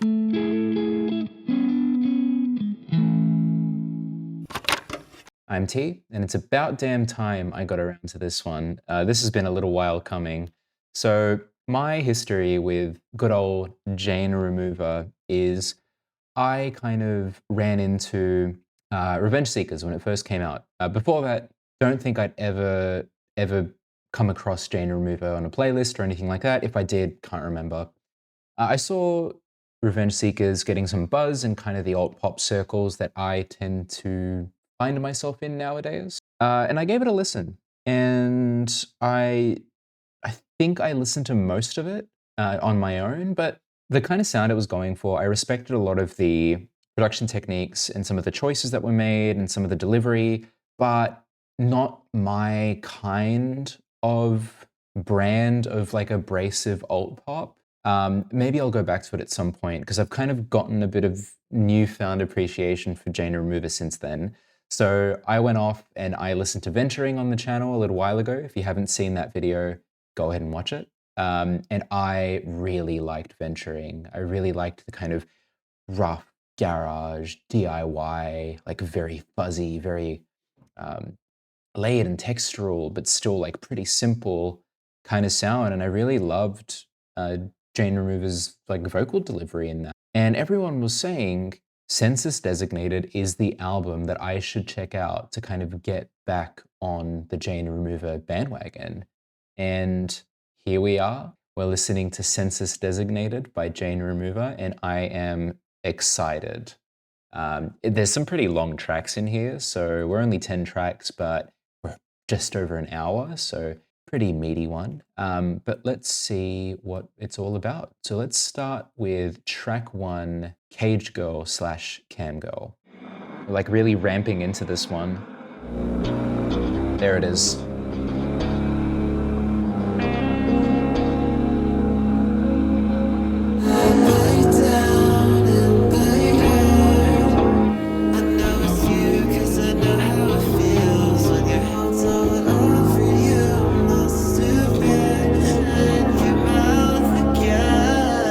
I'm T, and it's about damn time I got around to this one. This has been a little while coming. So my history with good old Jane Remover is I kind of ran into Revenge Seekers when it first came out. Before that, don't think I'd ever come across Jane Remover on a playlist or anything like that. If I did, can't remember. I saw Revenge Seekers getting some buzz in kind of the alt pop circles that I tend to find myself in nowadays. And I gave it a listen. And I think I listened to most of it on my own, but the kind of sound it was going for, I respected a lot of the production techniques and some of the choices that were made and some of the delivery, but not my kind of brand of like abrasive alt pop. Maybe I'll go back to it at some point because I've kind of gotten a bit of newfound appreciation for Jane Remover since then. So I went off and I listened to Venturing on the channel a little while ago. If you haven't seen that video, go ahead and watch it. And I really liked Venturing. I really liked the kind of rough garage, DIY, like very fuzzy, very layered and textural, but still like pretty simple kind of sound. And I really loved Jane Remover's like vocal delivery in that. And everyone was saying Census Designated is the album that I should check out to kind of get back on the Jane Remover bandwagon. And here we are. We're listening to Census Designated by Jane Remover, and I am excited. There's some pretty long tracks in here, so we're only 10 tracks, but we're just over an hour, so pretty meaty one. But let's see what it's all about. So let's start with track 1, Cage Girl / Camgirl. We're like really ramping into this one. There it is.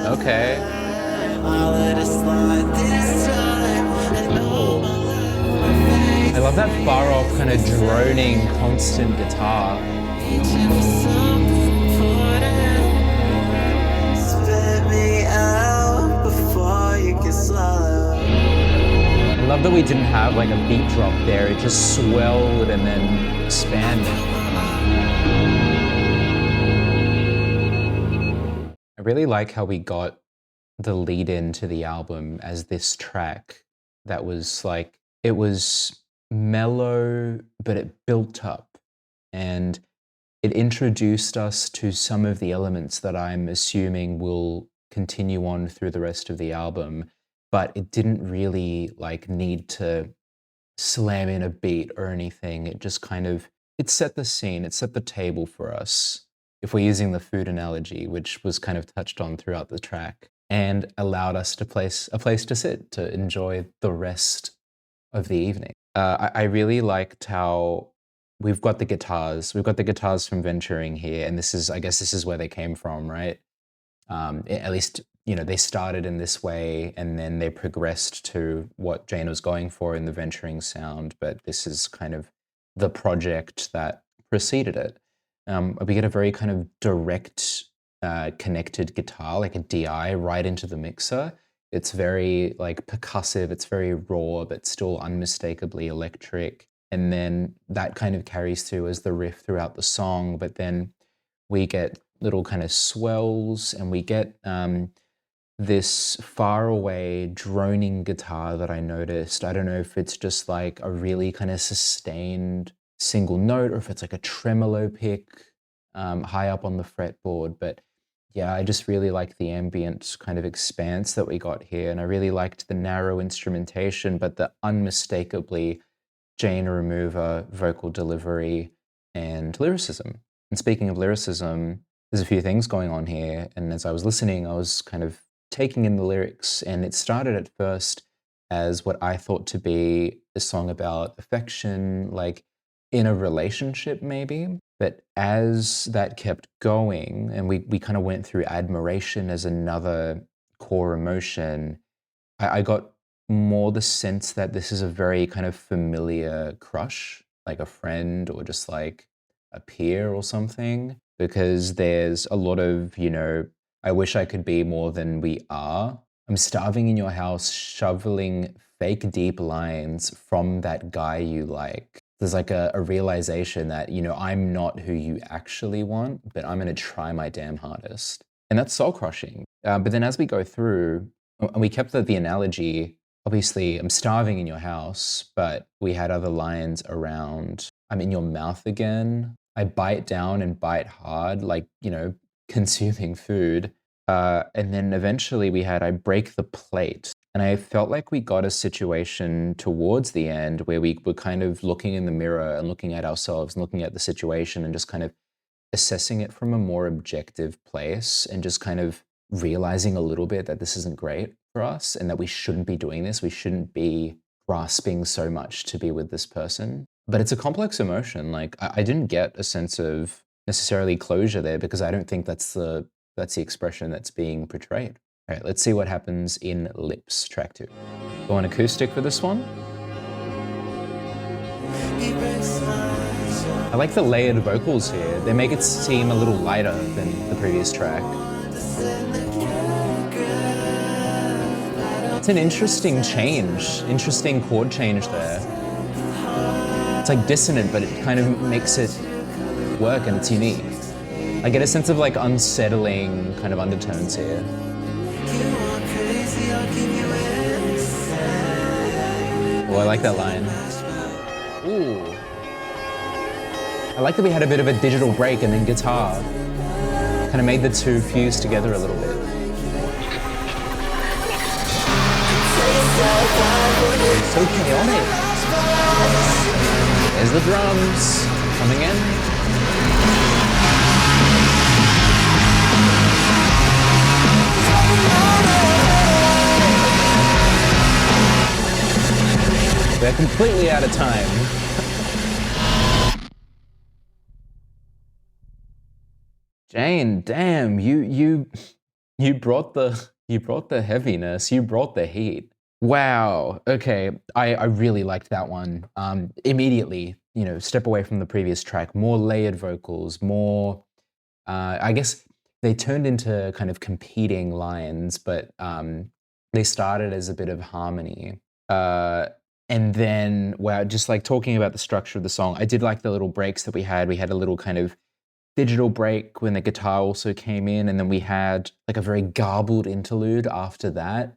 Okay. I love that far off kind of droning constant guitar. I love that we didn't have like a beat drop there. It just swelled and then expanded. I really like how we got the lead in to the album as this track that was like, it was mellow, but it built up and it introduced us to some of the elements that I'm assuming will continue on through the rest of the album, but it didn't really like need to slam in a beat or anything. It just kind of, it set the scene, it set the table for us, if we're using the food analogy, which was kind of touched on throughout the track, and allowed us to place a place to sit to enjoy the rest of the evening. I really liked how we've got the guitars. We've got the guitars from Venturing here, and this is, I guess this is where they came from, right? At least, you know, they started in this way, and then they progressed to what Jane was going for in the Venturing sound, but this is kind of the project that preceded it. We get a very kind of direct, connected guitar, like a DI, right into the mixer. It's very like percussive, it's very raw, but still unmistakably electric. And then that kind of carries through as the riff throughout the song, but then we get little kind of swells and we get this far away droning guitar that I noticed. I don't know if it's just like a really kind of sustained single note or if it's like a tremolo pick high up on the fretboard, but yeah, I just really like the ambient kind of expanse that we got here, and I really liked the narrow instrumentation, but the unmistakably Jane Remover vocal delivery and lyricism. And speaking of lyricism, there's a few things going on here, and as I was listening, I was kind of taking in the lyrics, and it started at first as what I thought to be a song about affection, like in a relationship maybe. But as that kept going, and we kind of went through admiration as another core emotion, I got more the sense that this is a very kind of familiar crush, like a friend or just like a peer or something, because there's a lot of, I wish I could be more than we are. I'm starving in your house, shoveling fake deep lines from that guy you like. There's like a realization that, I'm not who you actually want, but I'm going to try my damn hardest. And that's soul crushing. But then as we go through, and we kept the analogy, obviously, I'm starving in your house, but we had other lines around, I'm in your mouth again. I bite down and bite hard, like, consuming food. And then eventually we had, I break the plate. And I felt like we got a situation towards the end where we were kind of looking in the mirror and looking at ourselves and looking at the situation and just kind of assessing it from a more objective place and just kind of realizing a little bit that this isn't great for us and that we shouldn't be doing this. We shouldn't be grasping so much to be with this person. But it's a complex emotion. Like I didn't get a sense of necessarily closure there because I don't think that's the expression that's being portrayed. All right, let's see what happens in Lips, track 2. Go on acoustic for this one. I like the layered vocals here. They make it seem a little lighter than the previous track. It's an interesting change, interesting chord change there. It's like dissonant, but it kind of makes it work and it's unique. I get a sense of like unsettling kind of undertones here. Oh, I like that line. Ooh. I like that we had a bit of a digital break and then guitar. Kind of made the two fuse together a little bit. So chaotic. There's the drums coming in. We're completely out of time. Jane, damn, you brought the heaviness, you brought the heat. Wow. Okay, I really liked that one. Immediately, step away from the previous track, more layered vocals, more I guess they turned into kind of competing lines, but they started as a bit of harmony. And then, wow, just like talking about the structure of the song, I did like the little breaks that we had. We had a little kind of digital break when the guitar also came in, and then we had like a very garbled interlude after that.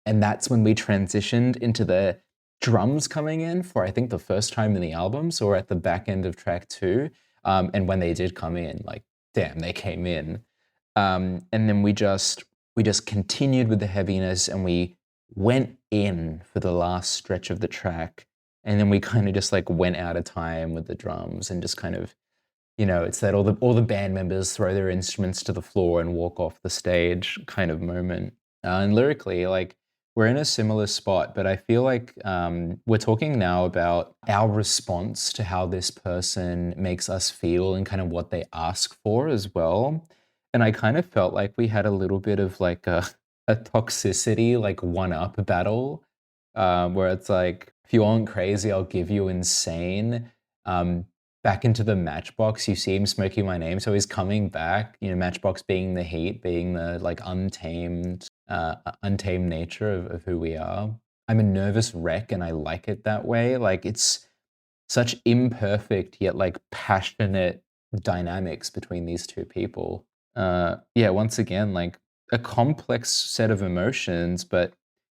And that's when we transitioned into the drums coming in for, I think, the first time in the album. So we're at the back end of track 2. And when they did come in, like, damn, they came in. And then we just continued with the heaviness and we went in for the last stretch of the track. And then we kind of just like went out of time with the drums and just kind of, it's that all the band members throw their instruments to the floor and walk off the stage kind of moment. And lyrically, like, we're in a similar spot, but I feel like we're talking now about our response to how this person makes us feel and kind of what they ask for as well. And I kind of felt like we had a little bit of like a toxicity, like one-up battle, where it's like, if you aren't crazy, I'll give you insane. Back into the Matchbox, you see him smoking my name, so he's coming back, Matchbox being the heat, being the like untamed nature of who we are. I'm a nervous wreck and I like it that way. Like, it's such imperfect yet like passionate dynamics between these two people. Once again, like a complex set of emotions, but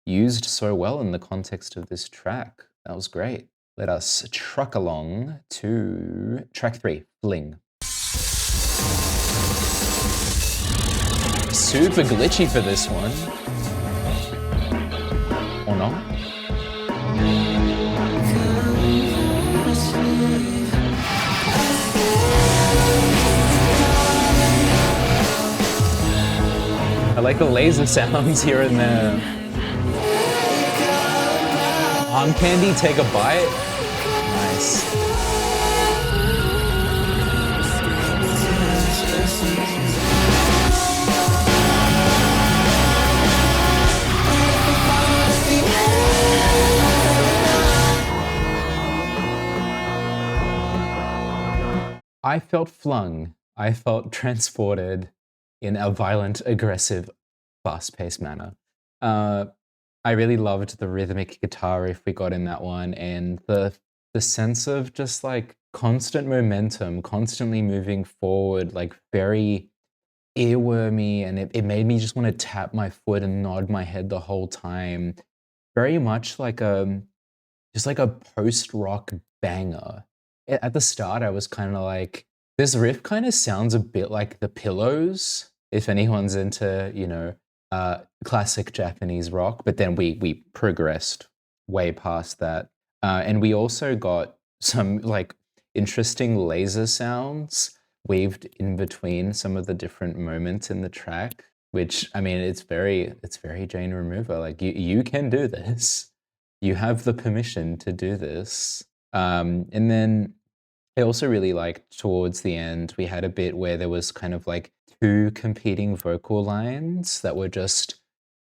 used so well in the context of this track. That was great. Let us truck along to track 3, Fling. Super glitchy for this one. Or not? I like the laser sounds here and there. Arm candy, take a bite. Nice. I felt flung. I felt transported in a violent, aggressive, fast-paced manner. Uh, I really loved the rhythmic guitar riff we got in that one, and the sense of just like constant momentum, constantly moving forward, like very earwormy, and it made me just want to tap my foot and nod my head the whole time. Very much like just like a post-rock banger. At the start, I was kind of like, this riff kind of sounds a bit like The Pillows, if anyone's into, classic Japanese rock, but then we progressed way past that. And we also got some like interesting laser sounds weaved in between some of the different moments in the track, which I mean, it's very Jane Remover. Like you can do this. You have the permission to do this. And then I also really liked towards the end, we had a bit where there was kind of like two competing vocal lines that were just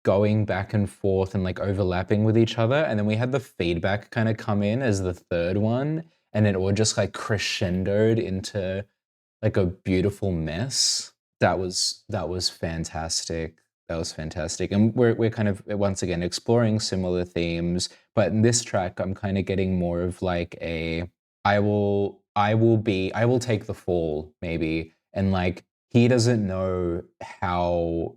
going back and forth and like overlapping with each other. And then we had the feedback kind of come in as the third one. And it all just like crescendoed into like a beautiful mess. That was fantastic. That was fantastic. And we're kind of once again exploring similar themes, but in this track I'm kind of getting more of like a I will take the fall maybe. And like he doesn't know how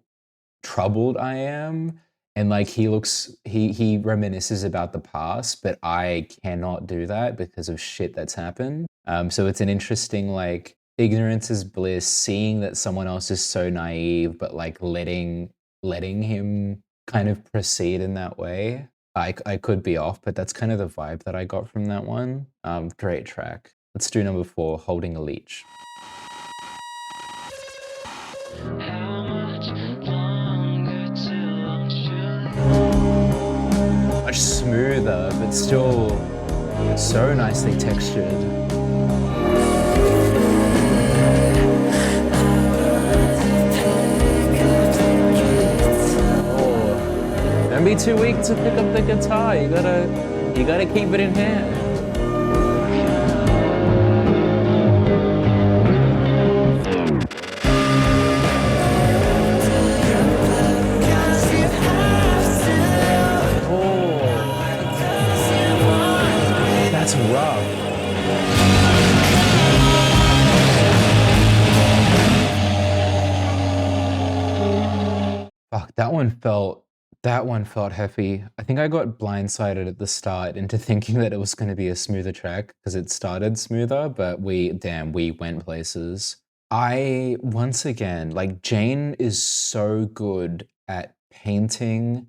troubled I am. And like he reminisces about the past, but I cannot do that because of shit that's happened. So it's an interesting like ignorance is bliss, seeing that someone else is so naive, but like letting him kind of proceed in that way. I could be off, but that's kind of the vibe that I got from that one. Great track. Let's do number 4, Holding a Leech. Much smoother, but still so nicely textured. Oh, don't be too weak to pick up the guitar. You gotta keep it in hand. That's rough. Fuck, that one felt heavy. I think I got blindsided at the start into thinking that it was going to be a smoother track because it started smoother, but we went places. I once again, like Jane is so good at painting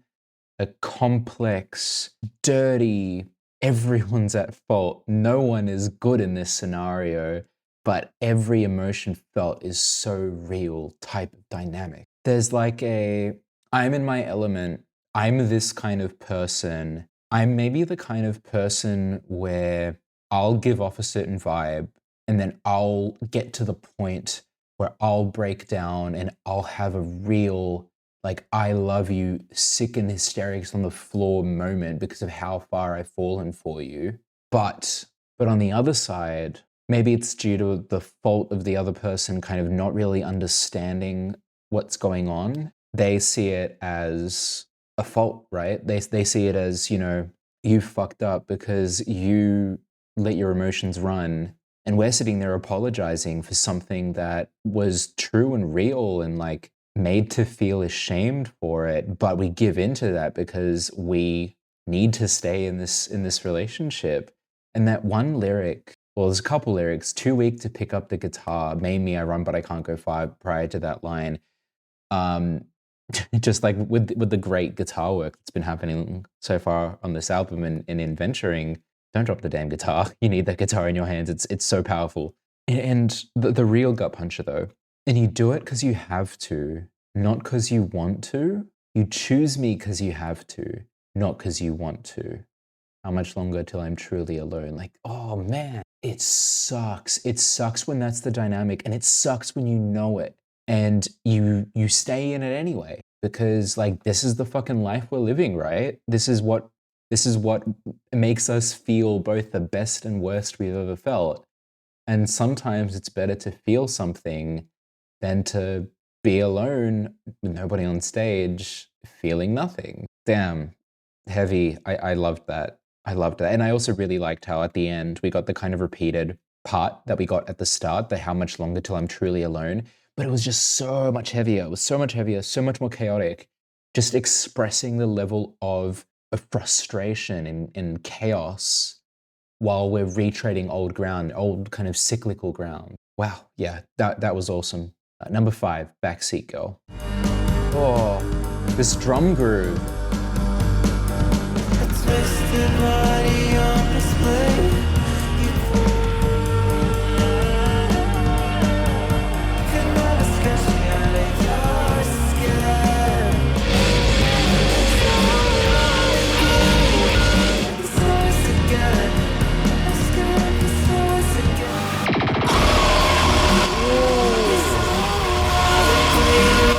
a complex, dirty, everyone's at fault. No one is good in this scenario, but every emotion felt is so real type of dynamic. There's like I'm in my element. I'm this kind of person. I'm maybe the kind of person where I'll give off a certain vibe and then I'll get to the point where I'll break down and I'll have a real like I love you, sick and hysterics on the floor moment because of how far I've fallen for you. But on the other side, maybe it's due to the fault of the other person kind of not really understanding what's going on. They see it as a fault, right? They see it as, you fucked up because you let your emotions run. And we're sitting there apologizing for something that was true and real and like made to feel ashamed for it, but we give into that because we need to stay in this relationship. And that one lyric, well, there's a couple lyrics, too weak to pick up the guitar, made me I run but I can't go far prior to that line. Um just like with the great guitar work that's been happening so far on this album and in venturing, don't drop the damn guitar. You need that guitar in your hands. It's so powerful. And the real gut puncher though, and you do it because you have to, not because you want to. You choose me because you have to, not because you want to. How much longer till I'm truly alone? Like, oh man, it sucks. It sucks when that's the dynamic, and it sucks when you know it and you stay in it anyway because like this is the fucking life we're living, right? This is what makes us feel both the best and worst we've ever felt. And sometimes it's better to feel something than to be alone with nobody on stage feeling nothing. Damn, heavy. I loved that. I loved that. And I also really liked how at the end we got the kind of repeated part that we got at the start, the how much longer till I'm truly alone. But it was just so much heavier. It was so much heavier, so much more chaotic. Just expressing the level of frustration and chaos while we're retreading old ground, old kind of cyclical ground. Wow, yeah, that was awesome. Number 5, Backseat Girl. Oh, this drum groove.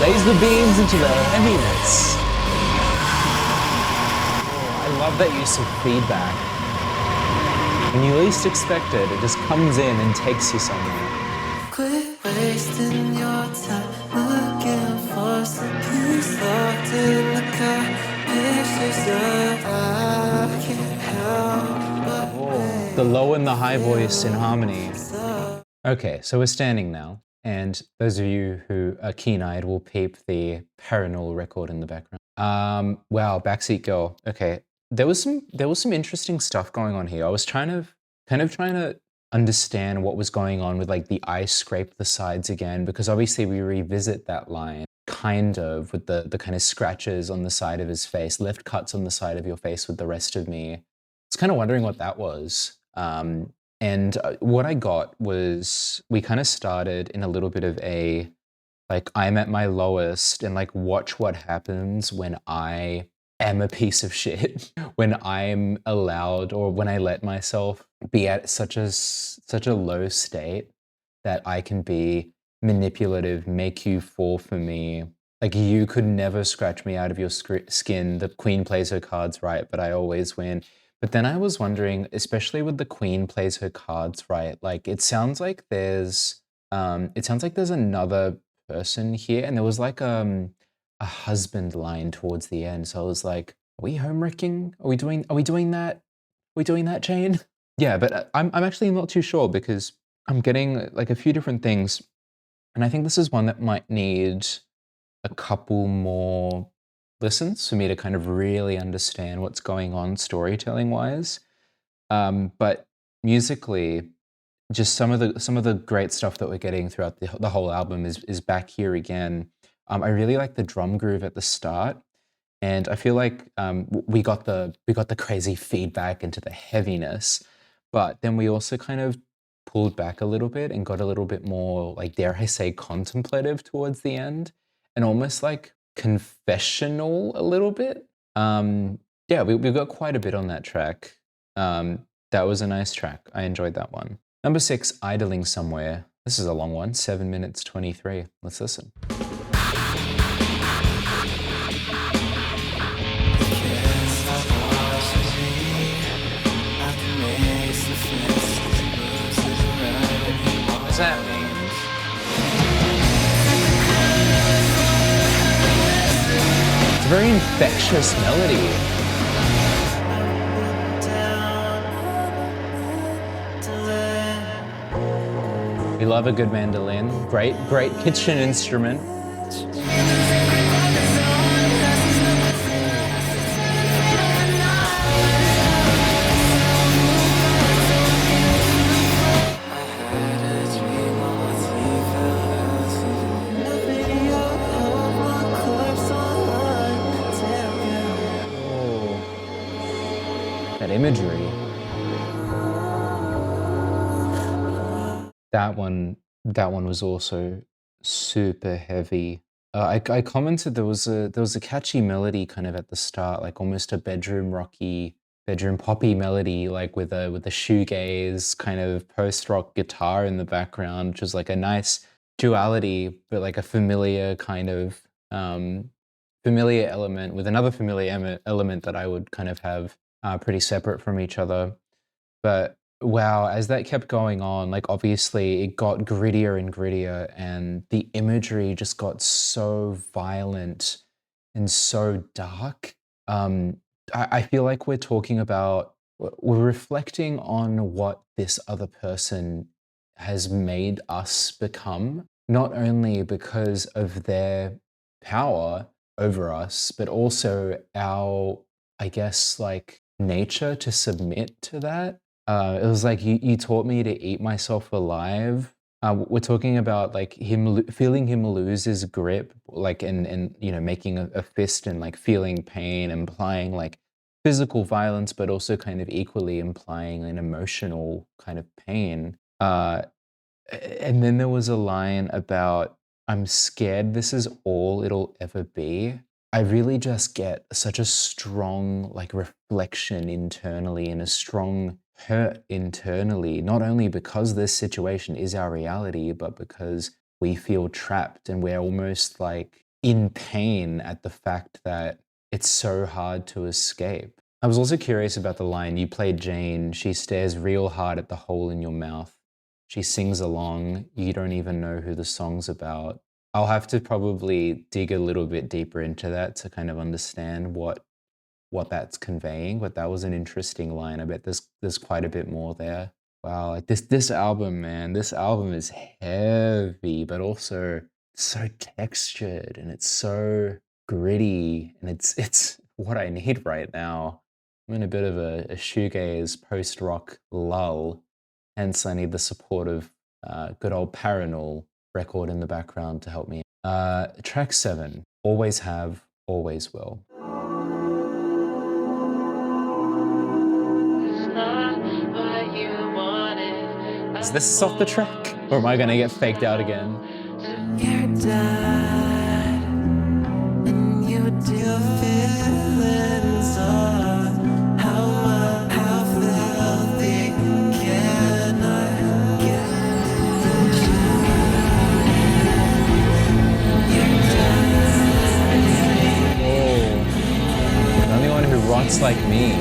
Laser beams into the heaviness. Oh, I love that use of feedback. When you least expect it, it just comes in and takes you somewhere. Quit wasting your time looking for some peace locked in the car. Pictures of I can't help but The low and the high voice in harmony. Okay, so we're standing now, and those of you who are keen-eyed will peep the Paranol record in the background. Wow, Backseat Girl. Okay, there was some interesting stuff going on here. I was kind of trying to understand what was going on with like the I scrape the sides again, because obviously we revisit that line kind of with the kind of scratches on the side of his face, left cuts on the side of your face with the rest of me. I was kind of wondering what that was. And what I got was we kind of started in a little bit of a like I'm at my lowest and like watch what happens when I am a piece of shit, when I'm allowed or when I let myself be at such a low state that I can be manipulative, make you fall for me. Like you could never scratch me out of your skin. The queen plays her cards right, but I always win. But then I was wondering, especially with the queen plays her cards right, like it sounds like there's another person here, and there was like a husband line towards the end. So I was like, are we homewrecking? Are we doing that? Are we doing that, Jane? Yeah, but I'm actually not too sure because I'm getting like a few different things, and I think this is one that might need a couple more listens for me to kind of really understand what's going on storytelling wise. But musically, just some of the great stuff that we're getting throughout the whole album is back here again. I really like the drum groove at the start, and I feel like we got the crazy feedback into the heaviness, but then we also kind of pulled back a little bit and got a little bit more, like, dare I say, contemplative towards the end, and almost like confessional a little bit. Yeah, we got quite a bit on that track. That was a nice track. I enjoyed that one. Number 6, Idling Somewhere. This is a long one, 7 minutes 23. Let's listen. What does that mean? It's a very infectious melody. We love a good mandolin. Great kitchen instrument. That imagery. That one was also super heavy. I commented there was a catchy melody kind of at the start, like almost a bedroom rocky, bedroom poppy melody, like with a shoegaze kind of post-rock guitar in the background, which was like a nice duality, but like a familiar kind of familiar element with another familiar element that I would kind of have pretty separate from each other. But Wow, as that kept going on, like obviously it got grittier and grittier, and the imagery just got so violent and so dark. I feel like we're talking about, we're reflecting on what this other person has made us become, not only because of their power over us, but also our, I guess, like nature to submit to that. It was like you taught me to eat myself alive. We're talking about like feeling him lose his grip, like and you know making a fist and like feeling pain, implying like physical violence, but also kind of equally implying an emotional kind of pain. And then there was a line about, I'm scared this is all it'll ever be. I really just get such a strong like reflection internally and a strong hurt internally, not only because this situation is our reality, but because we feel trapped and we're almost like in pain at the fact that it's so hard to escape. I was also curious about the line you played Jane, she stares real hard at the hole in your mouth. She sings along, you don't even know who the song's about. I'll have to probably dig a little bit deeper into that to kind of understand what that's conveying, but that was an interesting line. I bet there's quite a bit more there. Wow, like this album, man, this album is heavy, but also so textured and it's so gritty and it's what I need right now. I'm in a bit of a shoegaze post-rock lull, hence I need the support of good old Paranol record in the background to help me. Track 7, Always Have, Always Will. Is this off the track? Or am I gonna get faked out again? You're dead, and you do feelings are how filthy can I get? You're Oh, the only one who rots like me.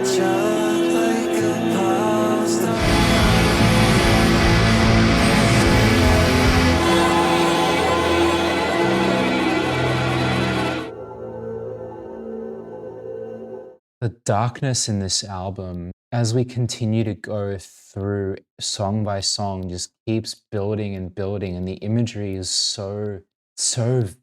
just like a pop star. The darkness in this album, as we continue to go through song by song, just keeps building and building, and the imagery is so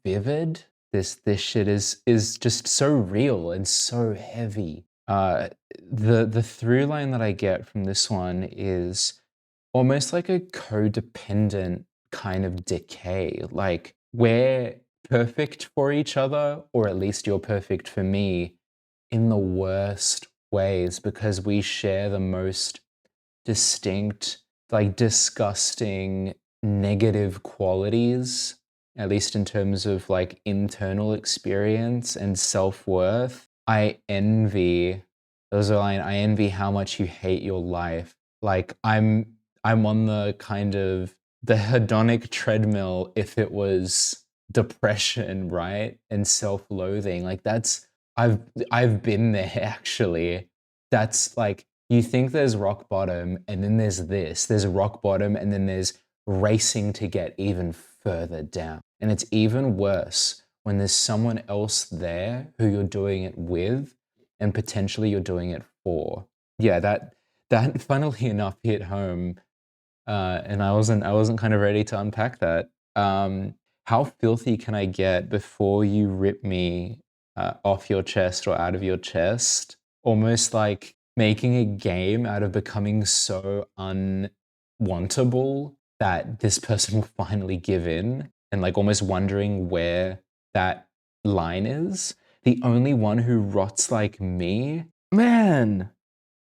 vivid. This shit is just so real and so heavy. The through line that I get from this one is almost like a codependent kind of decay. Like we're perfect for each other, or at least you're perfect for me, in the worst ways because we share the most distinct, like disgusting, negative qualities, at least in terms of like internal experience and self-worth. Those are like, I envy how much you hate your life. Like I'm on the kind of the hedonic treadmill if it was depression, right? And self-loathing. Like that's I've I've been there actually. That's like you think there's rock bottom and then there's this. There's rock bottom and then there's racing to get even further down. And it's even worse when there's someone else there who you're doing it with and potentially you're doing it for. Yeah, that funnily enough hit home, and I wasn't kind of ready to unpack that. How filthy can I get before you rip me off your chest or out of your chest? Almost like making a game out of becoming so unwantable that this person will finally give in, and like almost wondering where that line is. The only one who rots like me, man.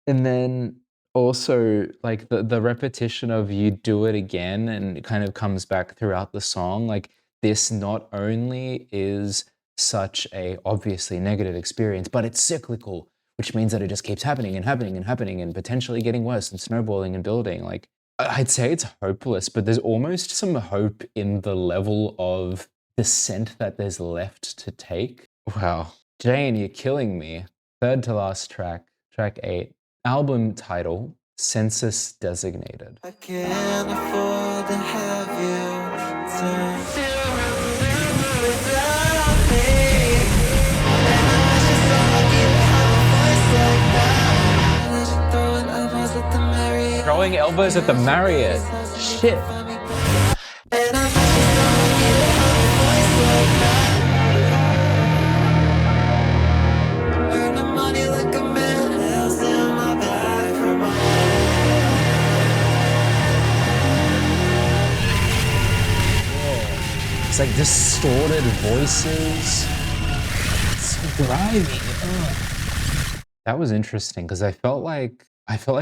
And then also like the repetition of you do it again and it kind of comes back throughout the song. Like this not only is such a obviously negative experience, but it's cyclical, which means that it just keeps happening and happening and happening and potentially getting worse and snowballing and building. Like I'd say it's hopeless, but there's almost some hope in the level of descent that there's left to take. Wow. Jane, you're killing me. Third to last track, track 8. album title, Census Designated. I can't afford to have you turn without me. And I wish you so lucky to have a voice like that. And I should throwing elbows at the Marriott. Throwing elbows at the Marriott. Shit. And I wish you so lucky to have a voice like that. Earning money like a man, nails in my back from my It's like distorted voices. It's so grimy. Ugh. That was interesting because I felt like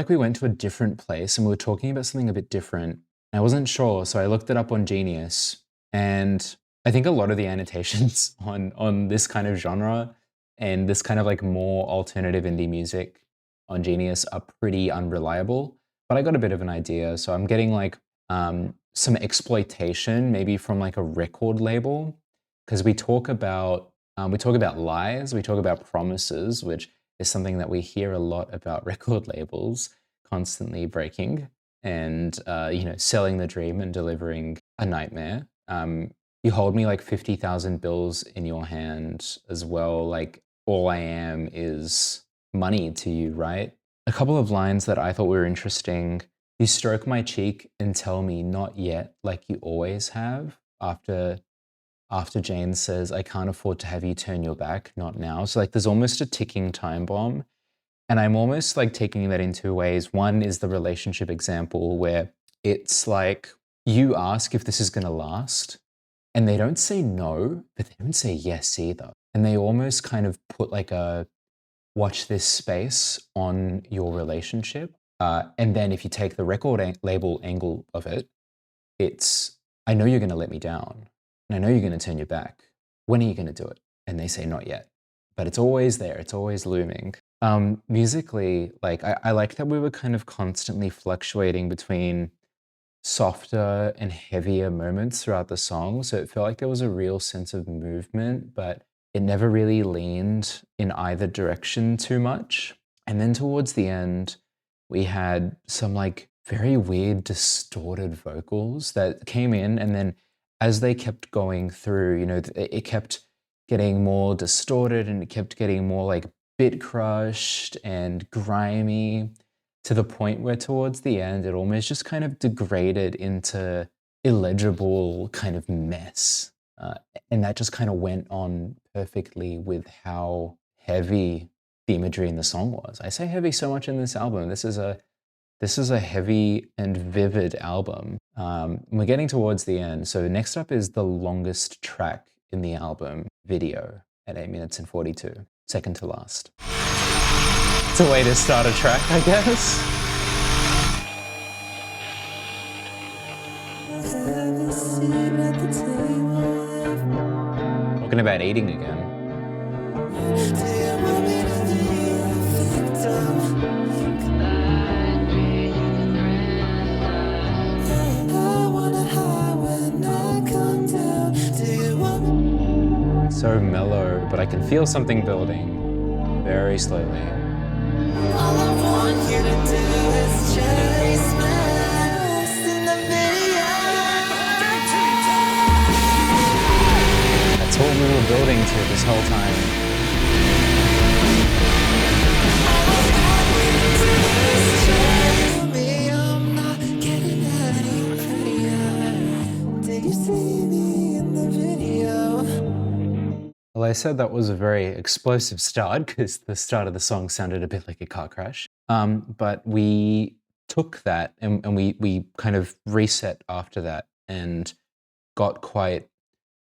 we went to a different place and we were talking about something a bit different. And I wasn't sure, so I looked it up on Genius, and I think a lot of the annotations on this kind of genre and this kind of like more alternative indie music on Genius are pretty unreliable. But I got a bit of an idea, so I'm getting like some exploitation, maybe from like a record label, because we talk about lies, we talk about promises, which is something that we hear a lot about record labels constantly breaking and selling the dream and delivering a nightmare. You hold me like 50,000 bills in your hand as well. Like all I am is money to you, right? A couple of lines that I thought were interesting. You stroke my cheek and tell me not yet, like you always have. After Jane says, I can't afford to have you turn your back, not now. So like there's almost a ticking time bomb. And I'm almost like taking that in two ways. One is the relationship example where it's like you ask if this is gonna last, and they don't say no, but they don't say yes either. And they almost kind of put like a watch this space on your relationship. And then if you take the record label angle of it, it's, I know you're going to let me down. And I know you're going to turn your back. When are you going to do it? And they say not yet. But it's always there. It's always looming. Musically, like I like that we were kind of constantly fluctuating between softer and heavier moments throughout the song. So it felt like there was a real sense of movement, but it never really leaned in either direction too much. And then towards the end, we had some like very weird distorted vocals that came in, and then as they kept going through, it kept getting more distorted and it kept getting more like bit crushed and grimy, to the point where towards the end it almost just kind of degraded into illegible kind of mess. And that just kind of went on perfectly with how heavy the imagery in the song was. I say heavy so much in this album. This is a heavy and vivid album. We're getting towards the end. So next up is the longest track in the album, Video, at 8 minutes and 42, second to last. It's a way to start a track, I guess. Talking about eating again. So mellow, but I can feel something building very slowly. All I want you to do is chase me in the video. That's what we were building to this whole time. Me, I'm not getting any prettier. Did you see me in the video? Well, I said that was a very explosive start because the start of the song sounded a bit like a car crash. But we took that and we kind of reset after that and got quite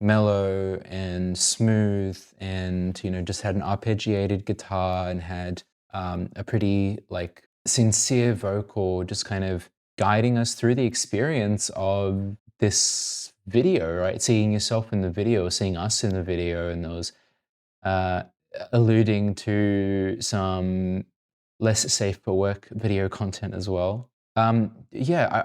mellow and smooth, and just had an arpeggiated guitar and had a pretty like sincere vocal just kind of guiding us through the experience of this video, right? Seeing yourself in the video, seeing us in the video, and those alluding to some less safe for work video content as well. I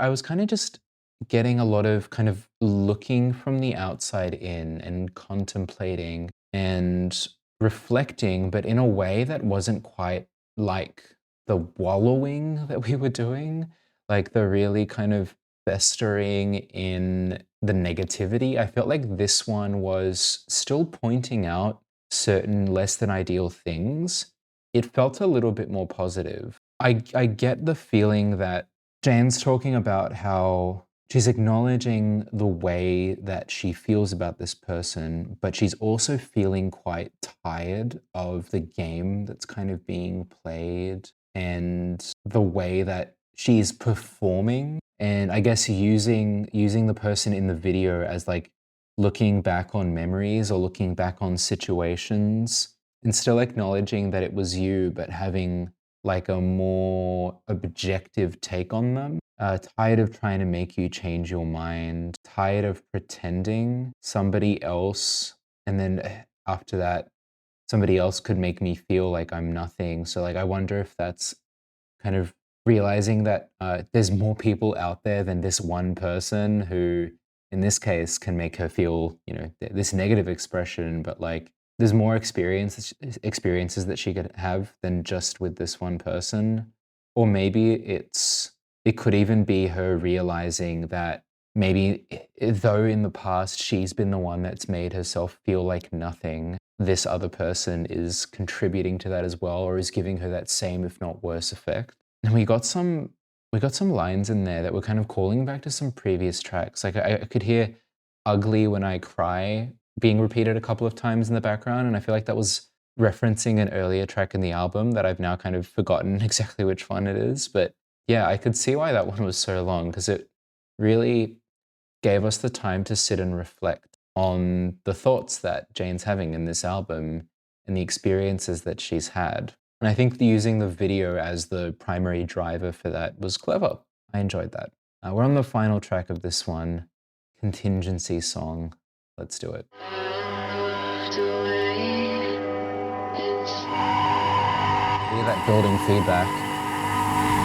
was kind of just getting a lot of kind of looking from the outside in and contemplating and reflecting, but in a way that wasn't quite like the wallowing that we were doing, like the really kind of festering in the negativity. I felt like this one was still pointing out certain less than ideal things. It felt a little bit more positive. I get the feeling that Jane's talking about how she's acknowledging the way that she feels about this person, but she's also feeling quite tired of the game that's kind of being played and the way that she's performing. And I guess using the person in the video as like looking back on memories or looking back on situations and still acknowledging that it was you, but having like a more objective take on them. Tired of trying to make you change your mind, tired of pretending somebody else, and then after that, somebody else could make me feel like I'm nothing. So, like, I wonder if that's kind of realizing that there's more people out there than this one person who, in this case, can make her feel, this negative expression, but like there's more experiences that she could have than just with this one person. Or maybe it could even be her realizing that maybe though in the past she's been the one that's made herself feel like nothing, this other person is contributing to that as well, or is giving her that same, if not worse, effect. And we got some lines in there that were kind of calling back to some previous tracks. Like I could hear "Ugly When I Cry" being repeated a couple of times in the background, and I feel like that was referencing an earlier track in the album that I've now kind of forgotten exactly which one it is. But yeah, I could see why that one was so long because it really gave us the time to sit and reflect on the thoughts that Jane's having in this album and the experiences that she's had. And I think using the video as the primary driver for that was clever. I enjoyed that. We're on the final track of this one, Contingency Song. Let's do it. Hear that building feedback.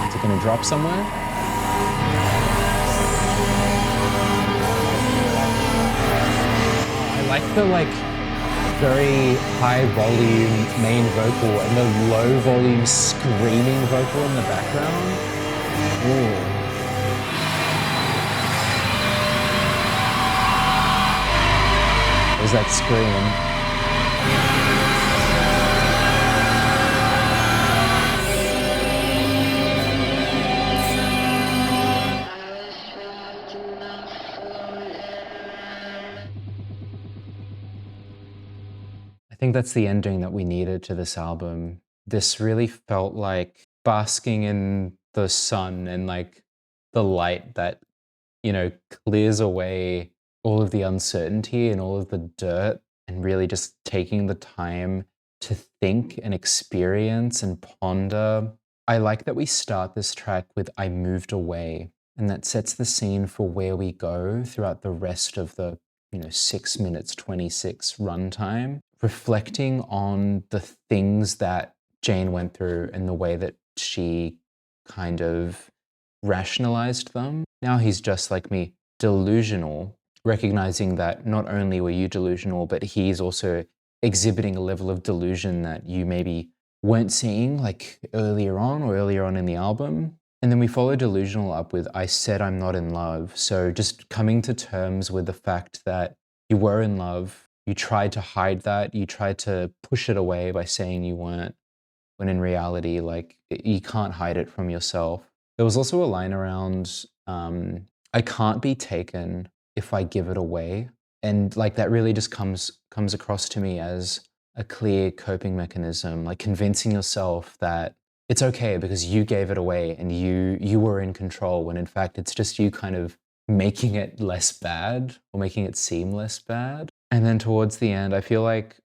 Is it going to drop somewhere? I like the very high volume main vocal and the low volume screaming vocal in the background. Ooh. There's that scream. I think that's the ending that we needed to this album. This really felt like basking in the sun and like the light that, clears away all of the uncertainty and all of the dirt and really just taking the time to think and experience and ponder. I like that we start this track with "I Moved Away," and that sets the scene for where we go throughout the rest of the 6 minutes 26 runtime, reflecting on the things that Jane went through and the way that she kind of rationalized them. Now he's just like me, delusional, recognizing that not only were you delusional, but he's also exhibiting a level of delusion that you maybe weren't seeing like earlier on in the album. And then we follow delusional up with "I said I'm not in love." So just coming to terms with the fact that you were in love, you tried to hide that, you tried to push it away by saying you weren't, when in reality, like, you can't hide it from yourself. There was also a line around, "I can't be taken if I give it away." And like that really just comes across to me as a clear coping mechanism, like convincing yourself that it's okay because you gave it away and you were in control, when in fact it's just you kind of making it less bad or making it seem less bad. And then towards the end, I feel like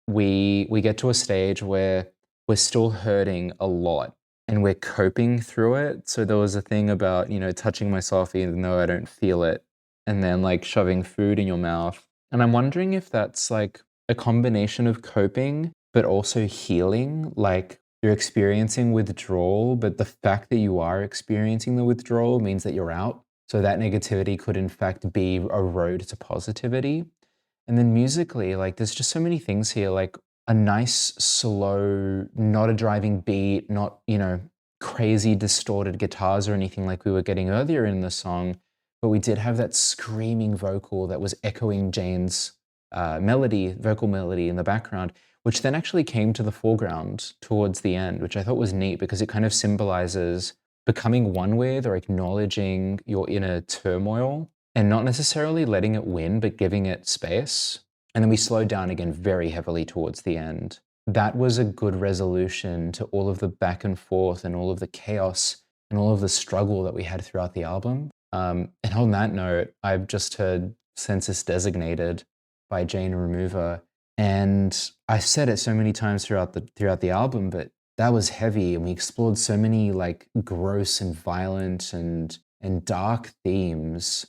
we get to a stage where we're still hurting a lot and we're coping through it. So there was a thing about, touching myself even though I don't feel it, and then like shoving food in your mouth. And I'm wondering if that's like a combination of coping, but also healing. Like you're experiencing withdrawal, but the fact that you are experiencing the withdrawal means that you're out. So that negativity could in fact be a road to positivity. And then musically, like there's just so many things here, like a nice, slow, not a driving beat, not, crazy distorted guitars or anything like we were getting earlier in the song, but we did have that screaming vocal that was echoing Jane's vocal melody in the background, which then actually came to the foreground towards the end, which I thought was neat because it kind of symbolizes becoming one with or acknowledging your inner turmoil and not necessarily letting it win, but giving it space. And then we slowed down again very heavily towards the end. That was a good resolution to all of the back and forth and all of the chaos and all of the struggle that we had throughout the album. And on that note, I've just heard Census Designated by Jane Remover. And I've said it so many times throughout the album, but that was heavy, and we explored so many like gross and violent and dark themes.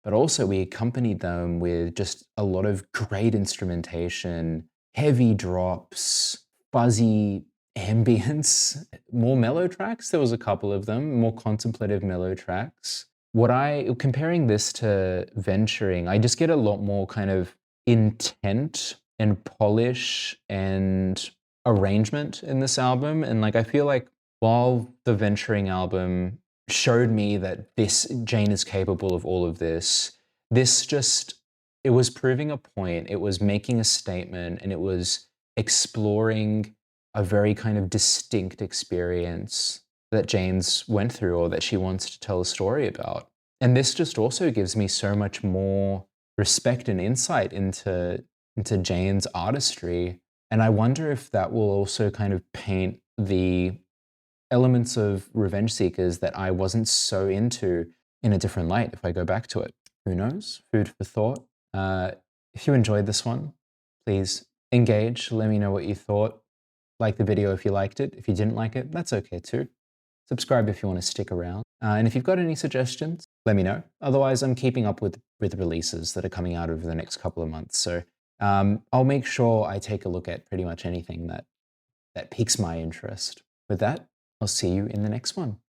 But also we accompanied them with just a lot of great instrumentation, heavy drops, fuzzy ambience, more mellow tracks. There was a couple of them, more contemplative mellow tracks. Comparing this to Venturing, I just get a lot more kind of intent and polish and arrangement in this album. And like, I feel like while the Venturing album showed me that Jane is capable of all of this, it was proving a point, it was making a statement, and it was exploring a very kind of distinct experience that Jane's went through or that she wants to tell a story about. And this just also gives me so much more respect and insight into Jane's artistry. And I wonder if that will also kind of paint the elements of Revenge Seekers that I wasn't so into in a different light if I go back to it. Who knows? Food for thought. If you enjoyed this one, please engage. Let me know what you thought. Like the video if you liked it. If you didn't like it, that's okay too. Subscribe if you want to stick around. And if you've got any suggestions, let me know. Otherwise, I'm keeping up with releases that are coming out over the next couple of months. So I'll make sure I take a look at pretty much anything that piques my interest. With that, I'll see you in the next one.